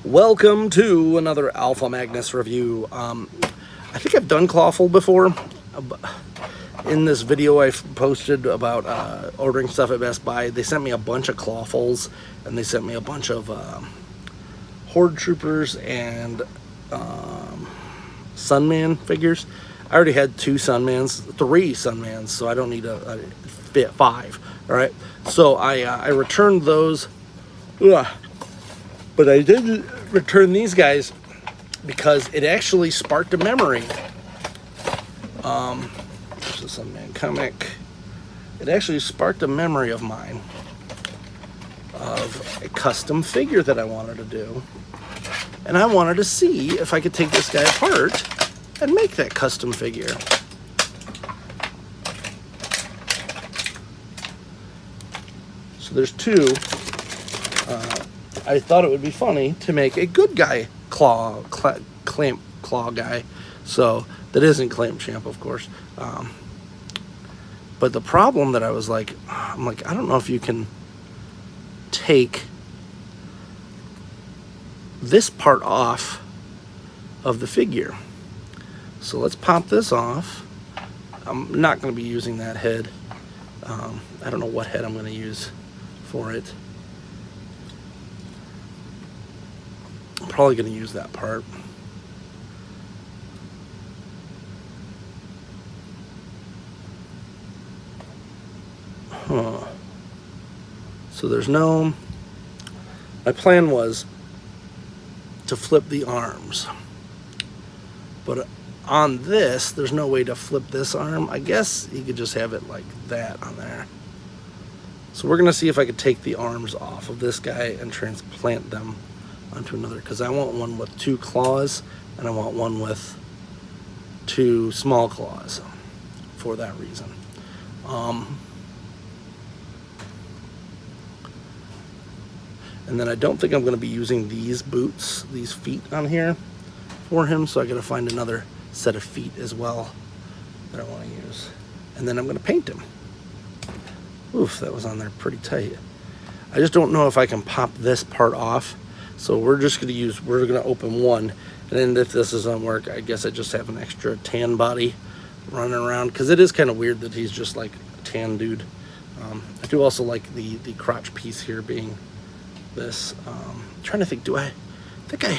Welcome to another Alpha Magnus review. I think I've done Clawful before. In this video I posted about ordering stuff at Best Buy, they sent me a bunch of Clawfuls, and they sent me a bunch of Horde Troopers and Sunman figures. I already had 2 Sunmans, 3 Sunmans, so I don't need a fit 5. All right, so I returned those. Ugh. But I did return these guys because it actually sparked a memory. This is some man comic. It actually sparked a memory of mine of a custom figure that I wanted to do. And I wanted to see if I could take this guy apart and make that custom figure. So there's 2. I thought it would be funny to make a good guy claw guy, so that isn't Clamp Champ, of course. But the problem that I'm like, I don't know if you can take this part off of the figure. So let's pop this off. I'm not going to be using that head. I don't know what head I'm going to use for it. I'm probably going to use that part. So there's no... My plan was to flip the arms. But on this, there's no way to flip this arm. I guess you could just have it like that on there. So we're going to see if I could take the arms off of this guy and transplant them onto another, because I want one with 2 claws and I want one with 2 small claws for that reason. And then I don't think I'm going to be using these boots, these feet on here for him, so I got to find another set of feet as well that I want to use. And then I'm going to paint him. Oof, that was on there pretty tight. I just don't know if I can pop this part off. So we're just going to open one, and then if this doesn't work, I guess I just have an extra tan body running around, because it is kind of weird that he's just like a tan dude. I do also like the crotch piece here being this. I'm trying to think, I think I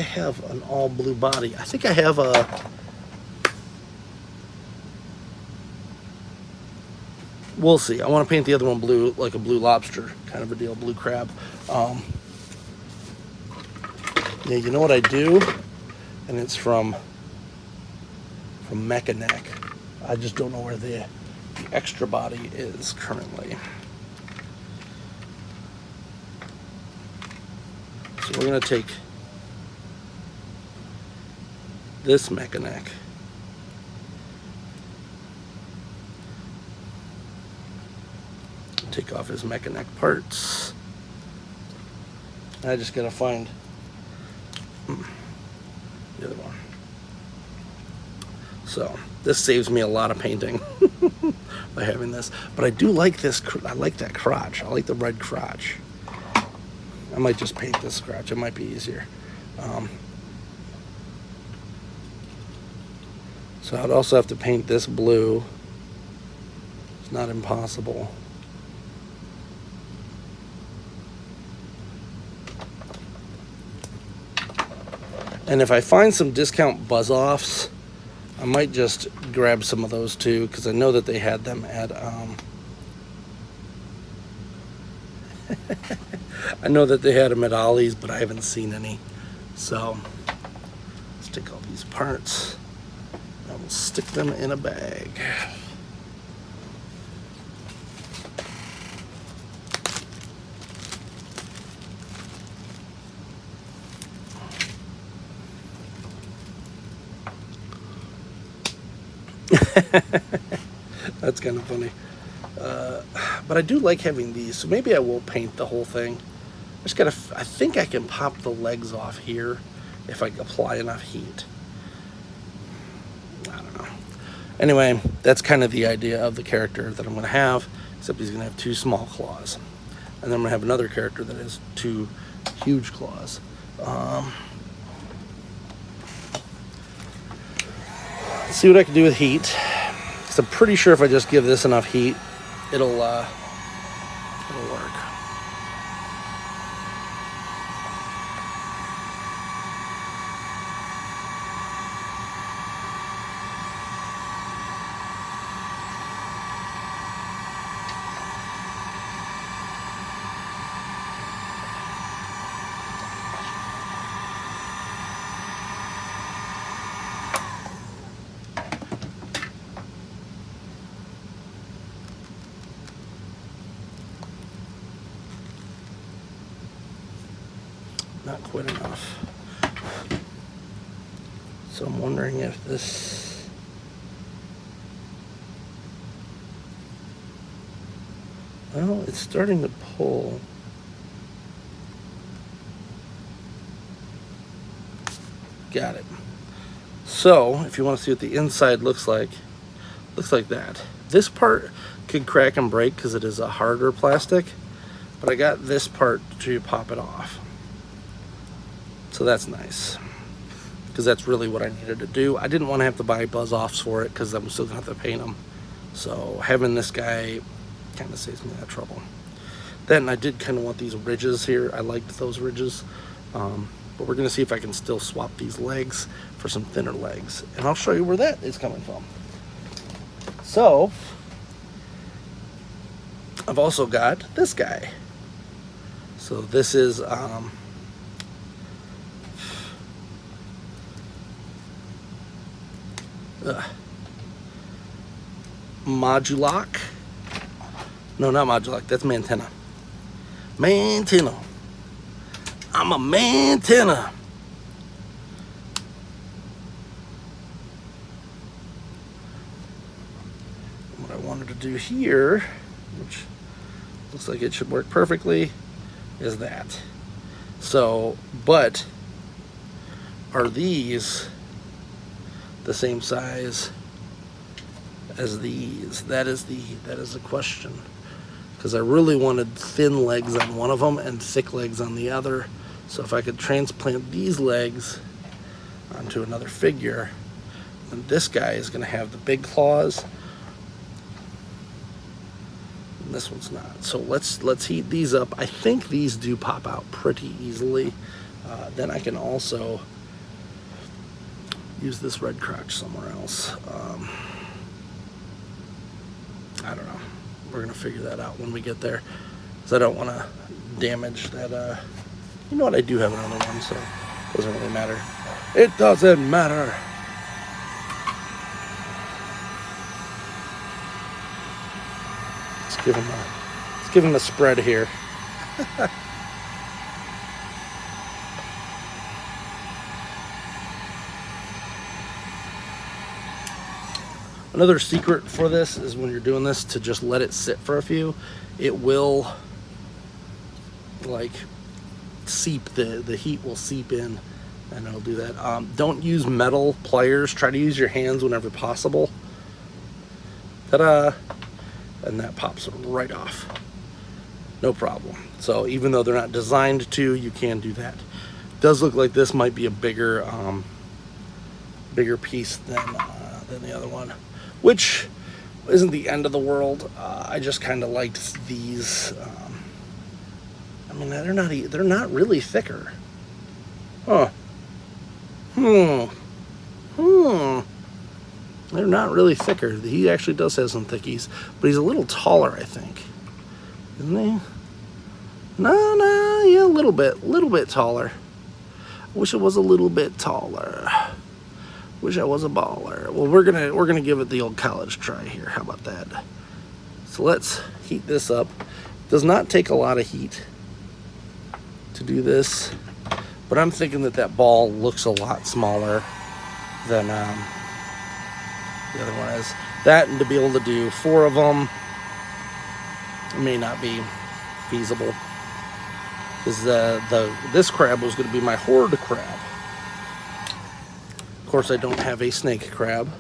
have an all blue body. I think I have a... We'll see. I want to paint the other one blue, like a blue lobster kind of a deal, blue crab. Yeah, you know what I do? And it's from Mechaneck. I just don't know where the extra body is currently. So we're going to take this Mechaneck. Take off his Mechaneck parts. I just gotta find the other one. So this saves me a lot of painting by having this. But I do like this. I like that crotch. I like the red crotch. I might just paint this crotch. It might be easier. So I'd also have to paint this blue. It's not impossible. And if I find some discount buzz-offs, I might just grab some of those too, because I know that they had them at... I know that they had them at Ollie's, but I haven't seen any. So let's take all these parts and we'll stick them in a bag. That's kind of funny. But I do like having these, so maybe I will paint the whole thing. I think I can pop the legs off here if I apply enough heat. I don't know. Anyway, that's kind of the idea of the character that I'm going to have, except he's going to have 2 small claws. And then I'm going to have another character that has 2 Huge claws. Let's see what I can do with heat. So I'm pretty sure if I just give this enough heat, it'll work. Not quite enough. So I'm wondering if this, well, it's starting to pull. Got it. So if you want to see what the inside looks like that. This part could crack and break because it is a harder plastic, but I got this part to pop it off. So that's nice, because that's really what I needed to do. I didn't want to have to buy buzz-offs for it because I'm still going to have to paint them. So having this guy kind of saves me that trouble. Then I did kind of want these ridges here. I liked those ridges. But we're going to see if I can still swap these legs for some thinner legs. And I'll show you where that is coming from. So I've also got this guy. So this is... Modulac. No, not Modulac. That's Mantenna. Mantenna. I'm a Mantenna. What I wanted to do here, which looks like it should work perfectly, is that. So, but are these the same size as these? That is the question, because I really wanted thin legs on one of them and thick legs on the other. So if I could transplant these legs onto another figure, then this guy is going to have the big claws and this one's not. So let's heat these up. I think these do pop out pretty easily. Then I can also use this red crotch somewhere else. I don't know. We're gonna figure that out when we get there, because I don't want to damage that. You know what? I do have another one, so it doesn't really matter. It doesn't matter. Let's give him a spread here. Another secret for this is when you're doing this to just let it sit for a few. It will like seep, the heat will seep in and it'll do that. Don't use metal pliers. Try to use your hands whenever possible. Ta-da! And that pops right off. No problem. So even though they're not designed to, you can do that. It does look like this might be a bigger piece than the other one, which isn't the end of the world. I just kind of liked these. I mean, they're not really thicker. Huh. They're not really thicker. He actually does have some thickies, but he's a little taller, I think. Isn't he? No, yeah, a little bit taller. I wish it was a little bit taller. Wish I was a baller. Well, we're gonna give it the old college try here. How about that? So let's heat this up. Does not take a lot of heat to do this, but I'm thinking that ball looks a lot smaller than the other one is. That, and to be able to do 4 of them may not be feasible, because this crab was going to be my horde crab. Of course, I don't have a snake crab.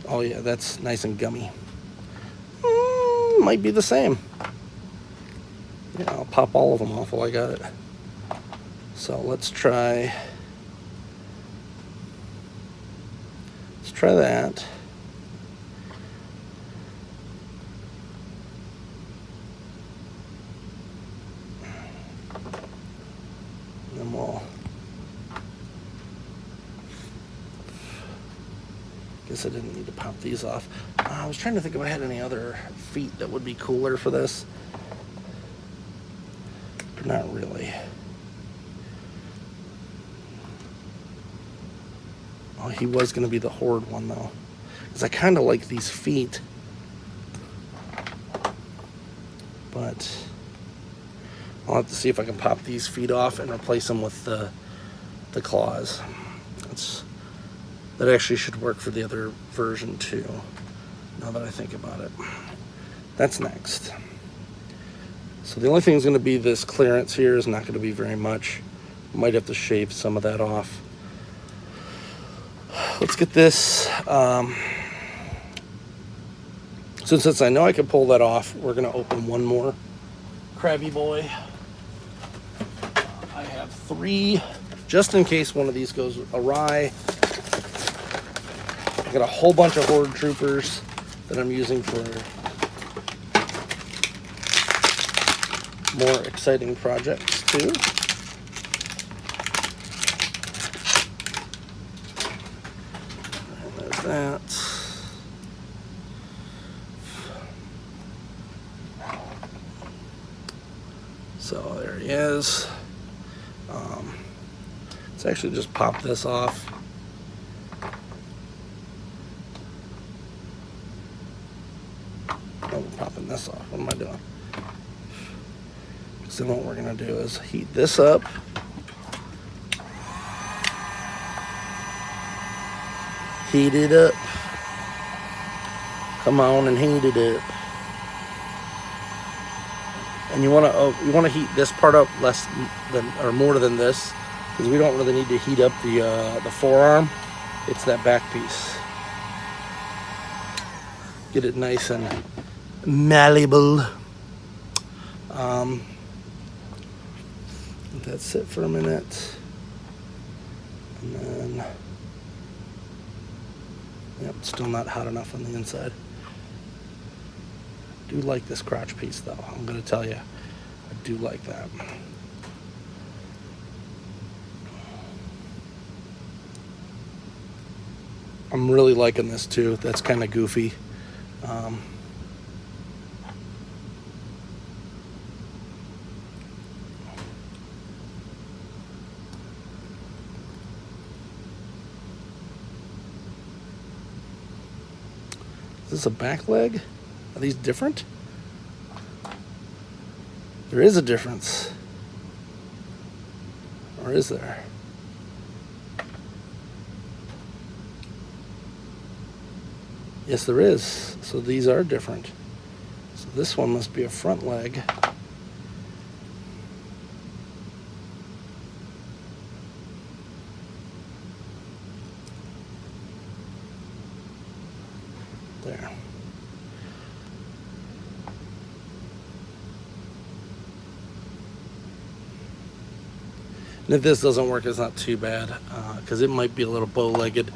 Oh yeah, that's nice and gummy. Might be the same. Yeah, I'll pop all of them off while I got it. So let's try that. And then we'll, guess I didn't need to pop these off. I was trying to think if I had any other feet that would be cooler for this. But not really. Oh, he was going to be the Horde one, though. Because I kind of like these feet. But I'll have to see if I can pop these feet off and replace them with the claws. That actually should work for the other version, too, now that I think about it. That's next. So the only thing is going to be this clearance here is not going to be very much. Might have to shave some of that off. Let's get this. Since I know I can pull that off, we're going to open one more Krabby Boy. I have 3, just in case one of these goes awry. I got a whole bunch of Horde Troopers that I'm using for more exciting projects too. And there's that. So there he is. Let's actually just pop this off. Oh, we're popping this off. What am I doing? So then what we're going to do is heat this up. Heat it up. Come on and heat it up. And you want to heat this part up less than or more than this, because we don't really need to heat up the forearm. It's that back piece. Get it nice and malleable. Let that sit for a minute, and then yep, still not hot enough on the inside. I do like this crotch piece, though. I'm going to tell you, I do like that. I'm really liking this too. That's kind of goofy. Is this a back leg? Are these different? There is a difference. Or is there? Yes, there is. So these are different. So this one must be a front leg. There. And if this doesn't work, it's not too bad, because it might be a little bow-legged.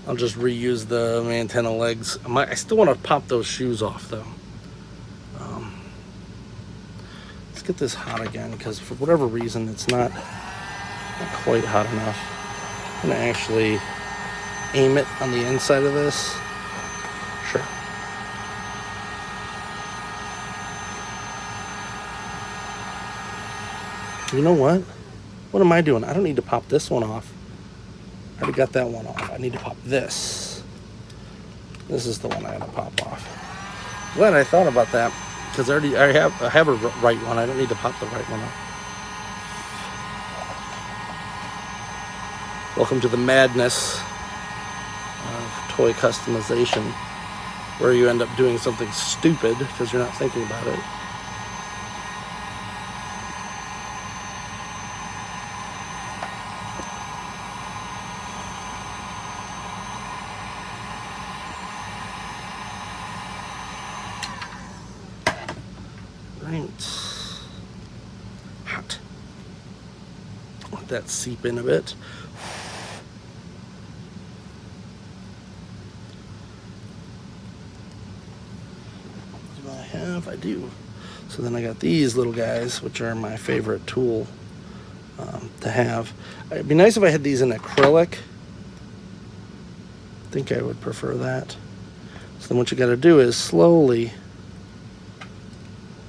I'll just reuse the antenna legs. I still want to pop those shoes off, though. Let's get this hot again, because for whatever reason, it's not quite hot enough. I'm going to actually aim it on the inside of this. Sure. You know what? What am I doing? I don't need to pop this one off. I already got that one off. I need to pop this. This is the one I gotta pop off. Glad I thought about that, because I have a right one. I don't need to pop the right one off. Welcome to the madness of toy customization, where you end up doing something stupid because you're not thinking about it. Right. Hot. let that seep in a bit. Do I have? I do. So then I got these little guys, which are my favorite tool to have. It'd be nice if I had these in acrylic. I think I would prefer that. So then what you got to do is slowly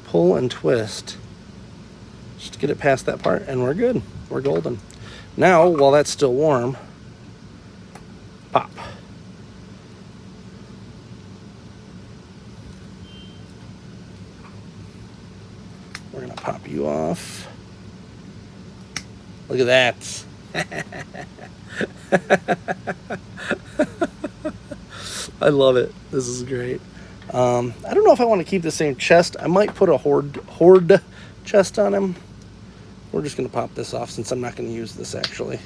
pull and twist just to get it past that part, and we're good. We're golden. Now, while that's still warm, pop. We're gonna pop you off. Look at that. I love it. This is great. I don't know if I want to keep the same chest. I might put a horde chest on him. We're just going to pop this off since I'm not going to use this actually.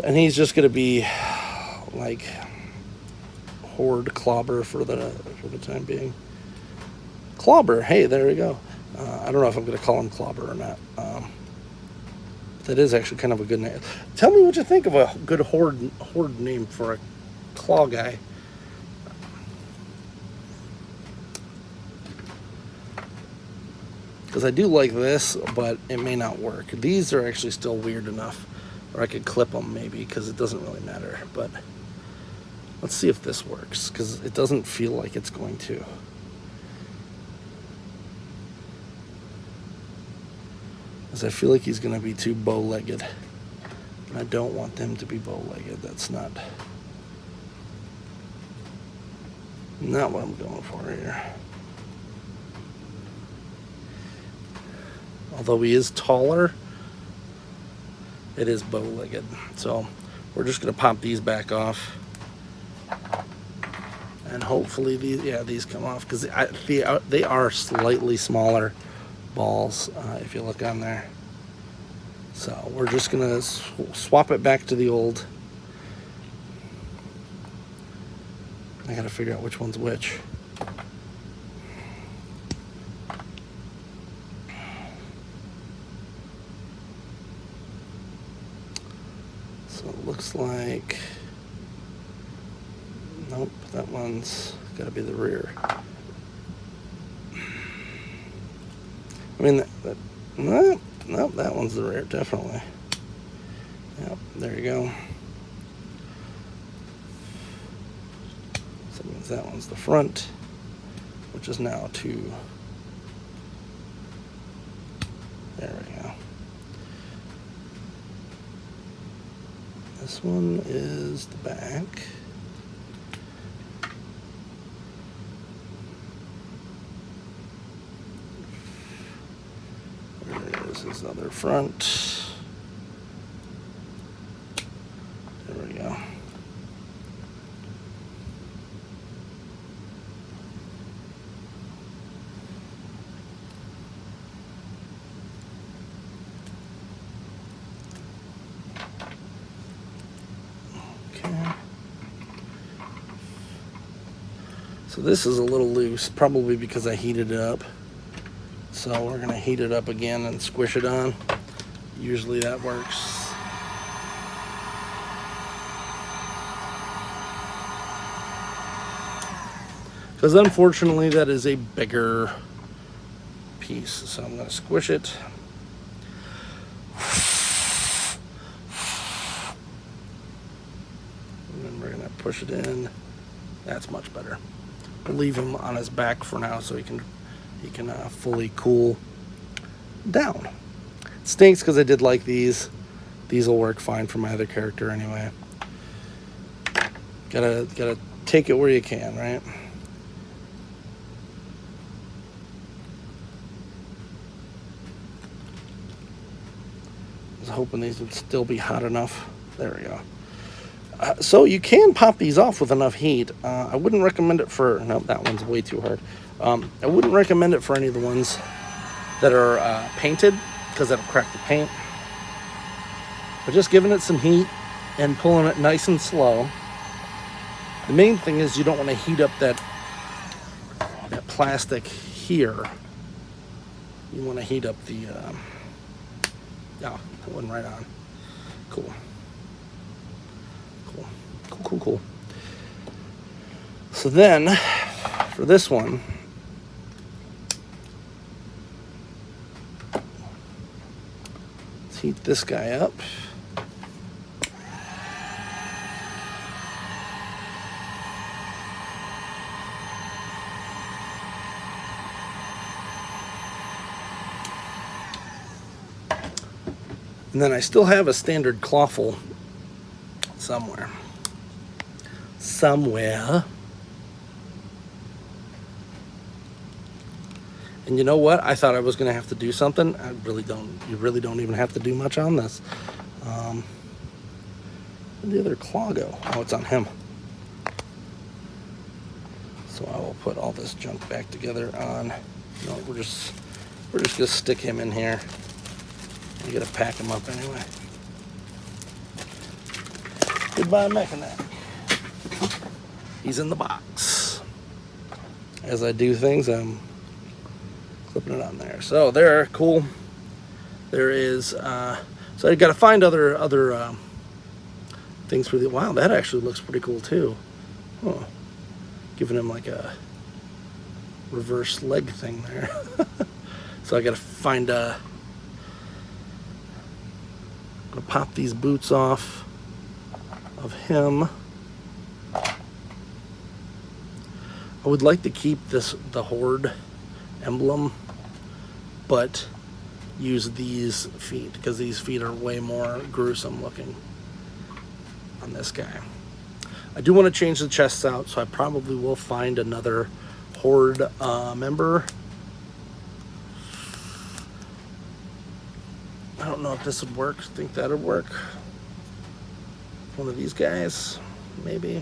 And he's just going to be like horde clobber for the time being. Clobber. Hey, there we go. I don't know if I'm going to call him clobber or not. That is actually kind of a good name. Tell me what you think of a good horde name for a claw guy. Because I do like this, but it may not work. These are actually still weird enough, or I could clip them maybe, because it doesn't really matter. But let's see if this works, because it doesn't feel like it's going to. Because I feel like he's going to be too bow-legged. And I don't want them to be bow-legged. That's not what I'm going for here. Although he is taller, it is bow-legged. So we're just going to pop these back off. And hopefully these come off, because they are slightly smaller balls if you look on there. So we're just gonna swap it back to the old. I gotta figure out which one's which. So it looks like, nope, that one's gotta be the rear. I mean, nope, that one's the rear, definitely. Yep, there you go. So that means that one's the front, which is now 2. There we go. This one is the back. There's his other front. There we go. Okay. So this is a little loose, probably because I heated it up. So we're gonna heat it up again and squish it on. Usually that works. Because unfortunately that is a bigger piece. So I'm gonna squish it. And then we're gonna push it in. That's much better. We'll leave him on his back for now so he can fully cool down. It stinks because I did like these. These will work fine for my other character anyway. Gotta take it where you can, right? I was hoping these would still be hot enough. There we go. So you can pop these off with enough heat. I wouldn't recommend it for, no, that one's way too hard. I wouldn't recommend it for any of the ones that are painted, because that'll crack the paint. But just giving it some heat and pulling it nice and slow. The main thing is you don't want to heat up that plastic here. You want to heat up Yeah, that went right on. Cool. Cool. Cool, cool, cool. So then, for this one, let's heat this guy up. And then I still have a standard Clawful somewhere. And you know what? I thought I was going to have to do something. I really don't. You really don't even have to do much on this. Where'd the other claw go? Oh, it's on him. So I will put all this junk back together on. No, we're just gonna stick him in here. You gotta pack him up anyway. Goodbye, Mechanic. He's in the box. As I do things, I'm clipping it on there. So there, cool. There is. So I got to find other things for the. Wow, that actually looks pretty cool too. Huh. Giving him like a reverse leg thing there. So I got to find. I'm gonna pop these boots off of him. I would like to keep the Horde emblem, but use these feet because these feet are way more gruesome looking on this guy. I do want to change the chests out, so I probably will find another Horde member. I don't know if this would work. Think that would work. One of these guys, maybe.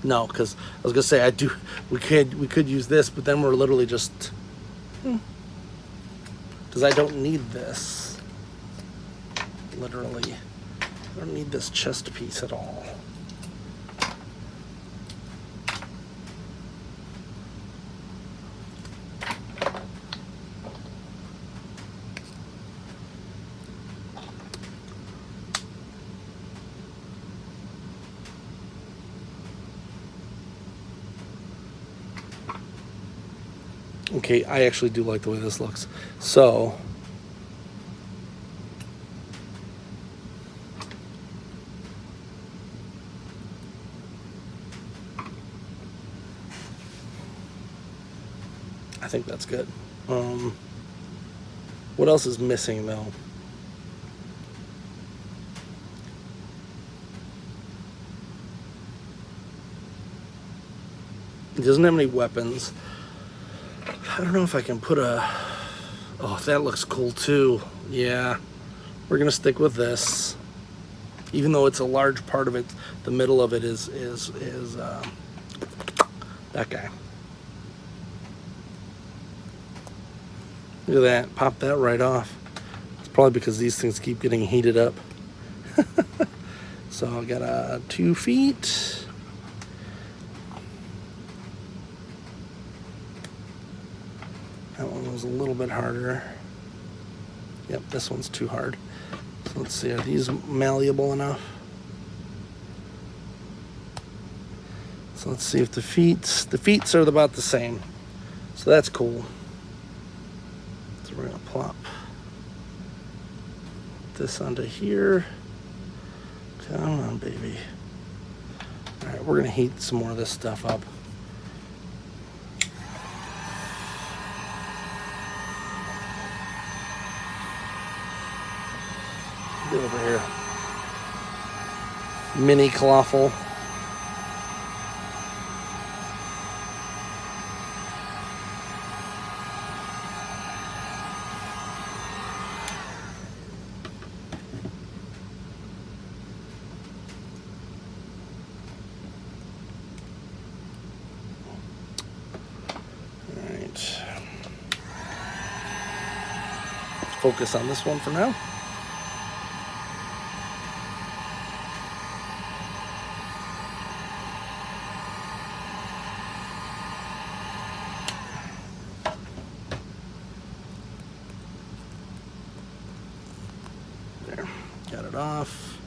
No, because I was gonna say we could use this, but then we're literally just because I don't need this. Literally, I don't need this chest piece at all. Okay, I actually do like the way this looks. So, I think that's good. What else is missing though? It doesn't have any weapons. I don't know if I can put a. Oh, that looks cool too. Yeah, we're gonna stick with this, even though it's a large part of it. The middle of it is that guy. Look at that! Pop that right off. It's probably because these things keep getting heated up. So I got 2 feet. That one was a little bit harder. Yep, this one's too hard. So let's see, are these malleable enough? So let's see if the feet are about the same. So that's cool. So we're gonna plop this onto here. Come on, baby. All right, we're gonna heat some more of this stuff up. Get over here. Mini Clawful. All right. Focus on this one for now. it off.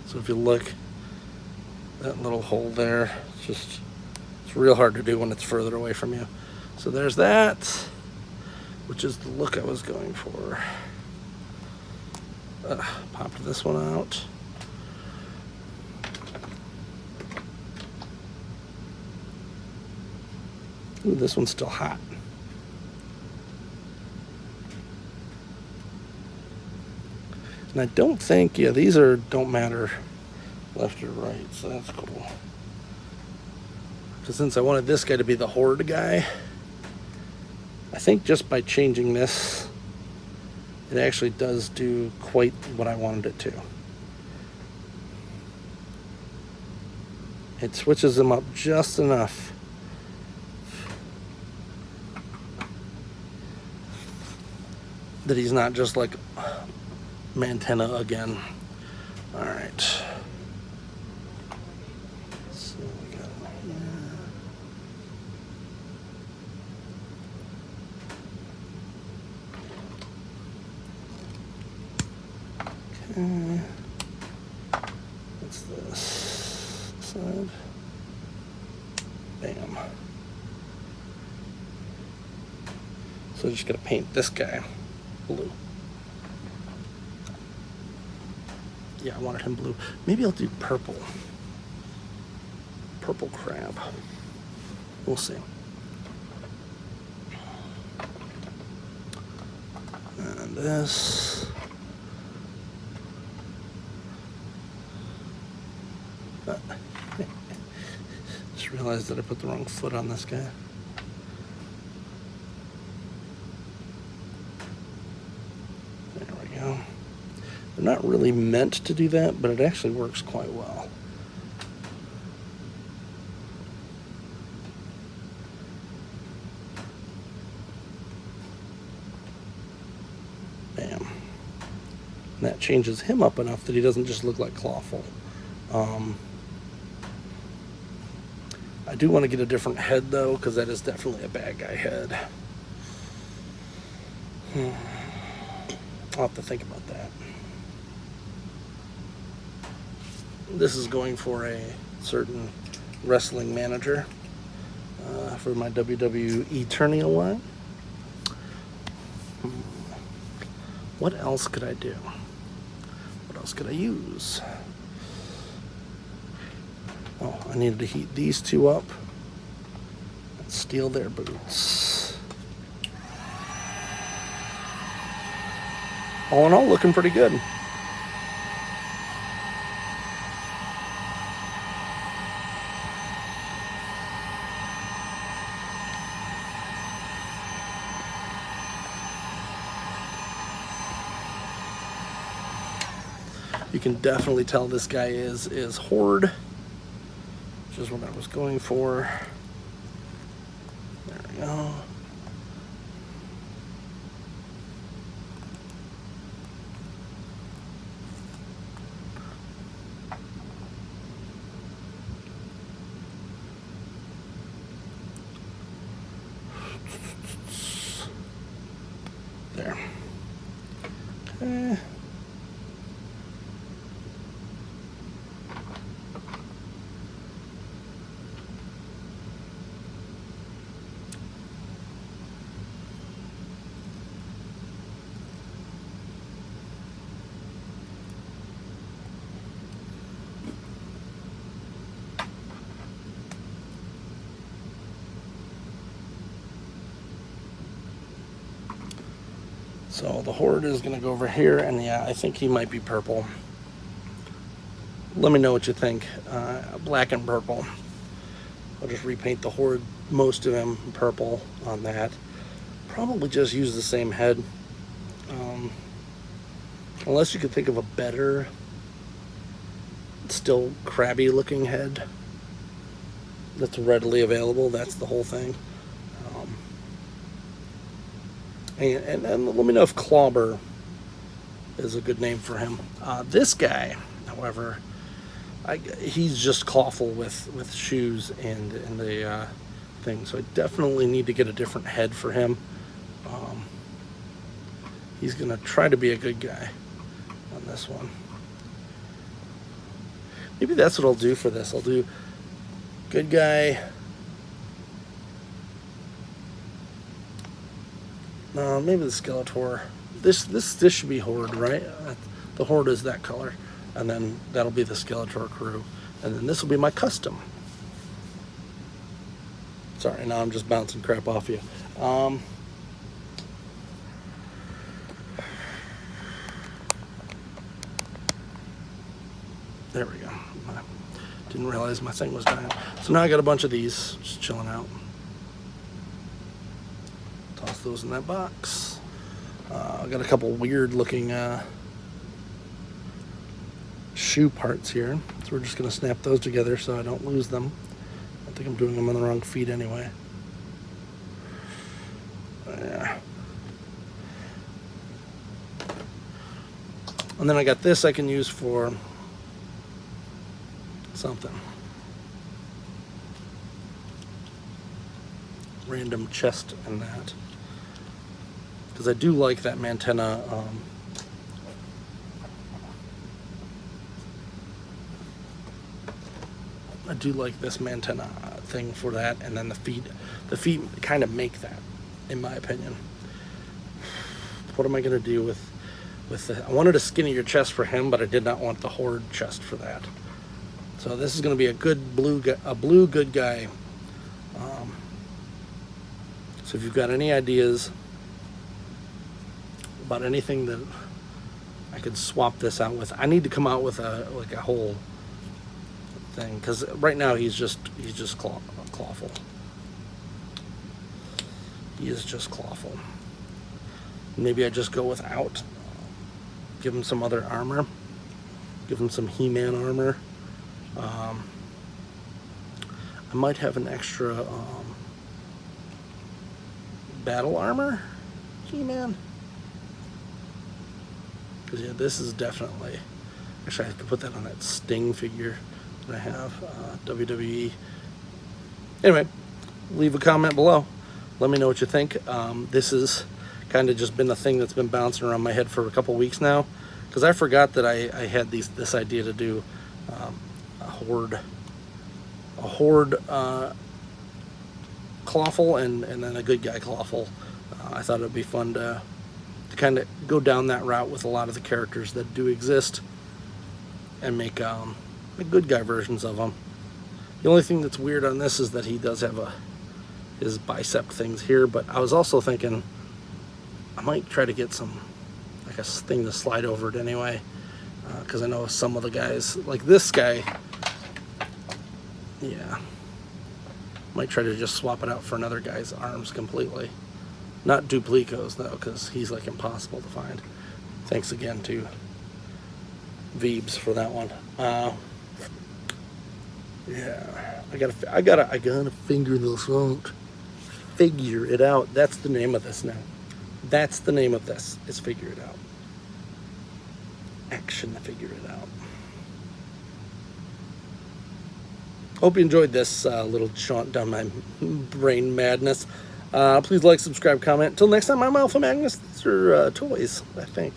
So if you look, that little hole there, it's real hard to do when it's further away from you. So there's that, which is the look I was going for. Popped this one out. Ooh, this one's still hot. And I don't think, yeah, these don't matter left or right, so that's cool. Because since I wanted this guy to be the horde guy, I think just by changing this, it actually does do quite what I wanted it to. It switches him up just enough that he's not just like Mantenna again. All right. So we got here. Okay. What's this side? Bam. So just gotta paint this guy blue. Yeah, I wanted him blue. Maybe I'll do purple. Purple crab. We'll see. And this. Just realized that I put the wrong foot on this guy. There we go. They're not really meant to do that, but it actually works quite well. Bam. And that changes him up enough that he doesn't just look like Clawful. I do want to get a different head though, because that is definitely a bad guy head. I'll have to think about that. This is going for a certain wrestling manager for my WWE Eternia line. What else could I do? What else could I use? Oh, I needed to heat these two up and steal their boots. All in all, looking pretty good. You can definitely tell this guy is Horde, which is what I was going for. There we go. There. Okay. So the Horde is going to go over here, and yeah, I think he might be purple. Let me know what you think. Black and purple. I'll just repaint the Horde, most of him purple on that. Probably just use the same head. Unless you could think of a better, still crabby looking head that's readily available. That's the whole thing. And let me know if Clawber is a good name for him. This guy, however, he's just Clawful with shoes and the thing. So I definitely need to get a different head for him. He's gonna try to be a good guy on this one. Maybe that's what I'll do for this. I'll do good guy. Maybe the Skeletor. This should be Horde, right? The Horde is that color, and then that'll be the Skeletor crew, and then this will be my custom. Sorry, now I'm just bouncing crap off you. There we go. I didn't realize my thing was dying. So now I got a bunch of these just chilling out. Toss those in that box. I got a couple weird looking shoe parts here. So we're just gonna snap those together so I don't lose them. I think I'm doing them on the wrong feet anyway. Yeah. And then I got this I can use for something. Random chest and that. Because I do like that Mantenna I do like this Mantenna thing for that, and then the feet kind of make that, in my opinion. What am I gonna do with the, I wanted a skinnier chest for him, but I did not want the Horde chest for that. So this is going to be a good blue good guy. So if you've got any ideas about anything that I could swap this out with, I need to come out with a whole thing, because right now he's just Clawful. He is just Clawful. Maybe I just go without. Give him some other armor. Give him some He-Man armor. I might have an extra battle armor He-Man. Because yeah, this is definitely, actually I have to put that on that Sting figure that I have, WWE. Anyway, leave a comment below. Let me know what you think. This has kind of just been a thing that's been bouncing around my head for a couple weeks now, because I forgot that I had this idea to do a Horde Clawful and then a good guy Clawful. I thought it would be fun to kind of go down that route with a lot of the characters that do exist and make good guy versions of them. The only thing that's weird on this is that he does have his bicep things here, but I was also thinking I might try to get some, like a thing to slide over it anyway, because I know some of the guys, like this guy, yeah, might try to just swap it out for another guy's arms completely. Not Duplicos though, because he's like impossible to find. Thanks again to Veebs for that one. Yeah, I gotta figure this out. Figure it out. That's the name of this now. That's the name of this, is figure it out. Action to figure it out. Hope you enjoyed this little jaunt down my brain madness. Please like, subscribe, comment. Until next time, I'm Alpha Magnus. These are toys, I think.